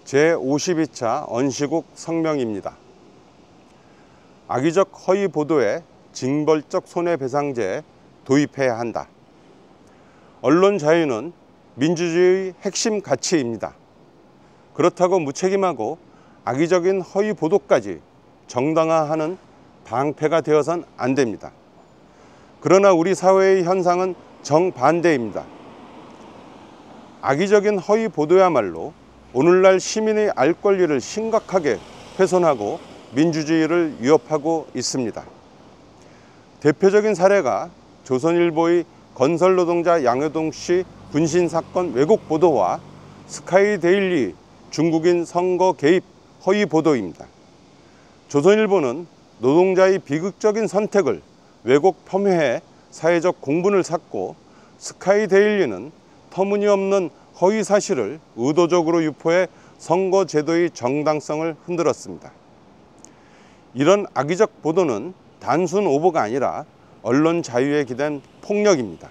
제52차 언시국 성명입니다. 악의적 허위 보도에 징벌적 손해배상제 도입해야 한다. 언론 자유는 민주주의의 핵심 가치입니다. 그렇다고 무책임하고 악의적인 허위 보도까지 정당화하는 방패가 되어선 안 됩니다. 그러나 우리 사회의 현상은 정반대입니다. 악의적인 허위 보도야말로 오늘날 시민의 알 권리를 심각하게 훼손하고 민주주의를 위협하고 있습니다. 대표적인 사례가 조선일보의 건설노동자 양효동 씨 분신 사건 왜곡 보도와 스카이데일리 중국인 선거 개입 허위 보도입니다. 조선일보는 노동자의 비극적인 선택을 왜곡 폄훼해 사회적 공분을 샀고, 스카이데일리는 터무니없는 허위 사실을 의도적으로 유포해 선거제도의 정당성을 흔들었습니다. 이런 악의적 보도는 단순 오보가 아니라 언론 자유에 기댄 폭력입니다.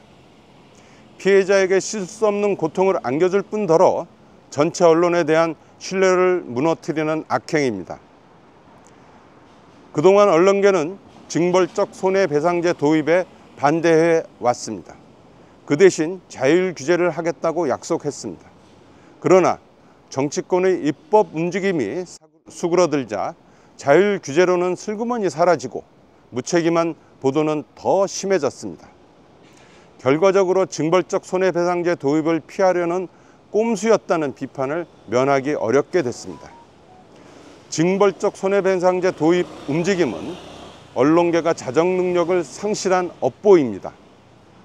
피해자에게 쉴 수 없는 고통을 안겨줄 뿐더러 전체 언론에 대한 신뢰를 무너뜨리는 악행입니다. 그동안 언론계는 징벌적 손해배상제 도입에 반대해 왔습니다. 그 대신 자율 규제를 하겠다고 약속했습니다. 그러나 정치권의 입법 움직임이 수그러들자 자율 규제로는 슬그머니 사라지고 무책임한 보도는 더 심해졌습니다. 결과적으로 징벌적 손해배상제 도입을 피하려는 꼼수였다는 비판을 면하기 어렵게 됐습니다. 징벌적 손해배상제 도입 움직임은 언론계가 자정 능력을 상실한 업보입니다.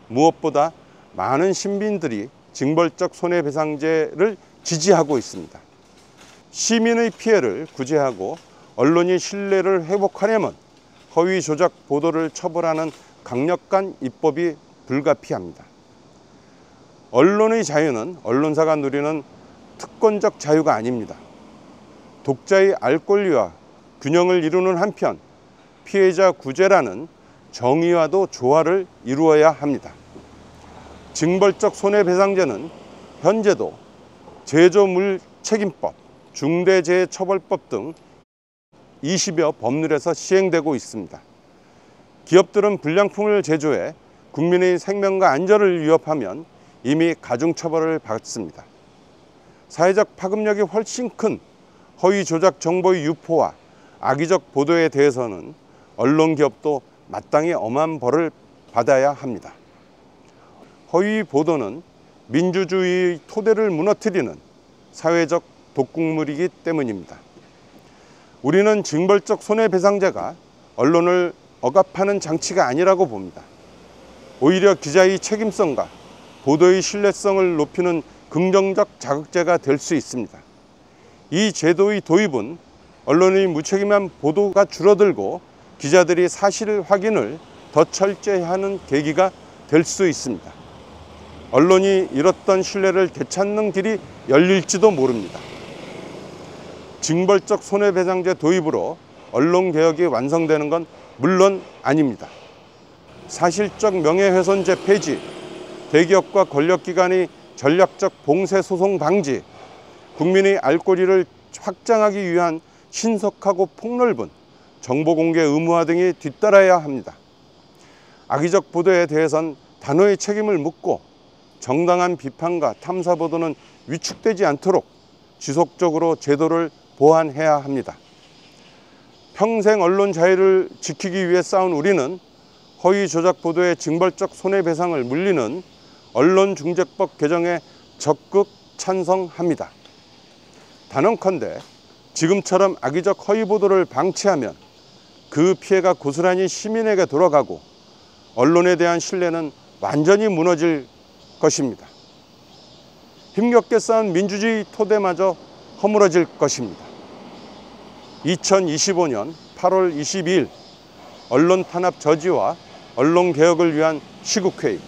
무엇보다 많은 시민들이 징벌적 손해배상제를 지지하고 있습니다. 시민의 피해를 구제하고 언론이 신뢰를 회복하려면 허위 조작 보도를 처벌하는 강력한 입법이 불가피합니다. 언론의 자유는 언론사가 누리는 특권적 자유가 아닙니다. 독자의 알 권리와 균형을 이루는 한편 피해자 구제라는 정의와도 조화를 이루어야 합니다. 징벌적 손해배상제는 현재도 제조물책임법, 중대재해처벌법 등 20여 법률에서 시행되고 있습니다. 기업들은 불량품을 제조해 국민의 생명과 안전을 위협하면 이미 가중처벌을 받습니다. 사회적 파급력이 훨씬 큰 허위 조작 정보의 유포와 악의적 보도에 대해서는 언론 기업도 마땅히 엄한 벌을 받아야 합니다. 허위 보도는 민주주의의 토대를 무너뜨리는 사회적 독극물이기 때문입니다. 우리는 징벌적 손해배상제가 언론을 억압하는 장치가 아니라고 봅니다. 오히려 기자의 책임성과 보도의 신뢰성을 높이는 긍정적 자극제가 될 수 있습니다. 이 제도의 도입은 언론의 무책임한 보도가 줄어들고 기자들이 사실 확인을 더 철저히 하는 계기가 될 수 있습니다. 언론이 잃었던 신뢰를 되찾는 길이 열릴지도 모릅니다. 징벌적 손해배상제 도입으로 언론개혁이 완성되는 건 물론 아닙니다. 사실적 명예훼손죄 폐지, 대기업과 권력기관의 전략적 봉쇄소송 방지, 국민의 알 권리를 확장하기 위한 신속하고 폭넓은 정보공개 의무화 등이 뒤따라야 합니다. 악의적 보도에 대해선 단호히 책임을 묻고 정당한 비판과 탐사 보도는 위축되지 않도록 지속적으로 제도를 보완해야 합니다. 평생 언론 자유를 지키기 위해 싸운 우리는 허위 조작 보도의 징벌적 손해배상을 물리는 언론중재법 개정에 적극 찬성합니다. 단언컨대 지금처럼 악의적 허위 보도를 방치하면 그 피해가 고스란히 시민에게 돌아가고 언론에 대한 신뢰는 완전히 무너질 것입니다. 힘겹게 쌓은 민주주의 토대마저 허물어질 것입니다. 2025년 8월 22일 언론 탄압 저지와 언론 개혁을 위한 시국회의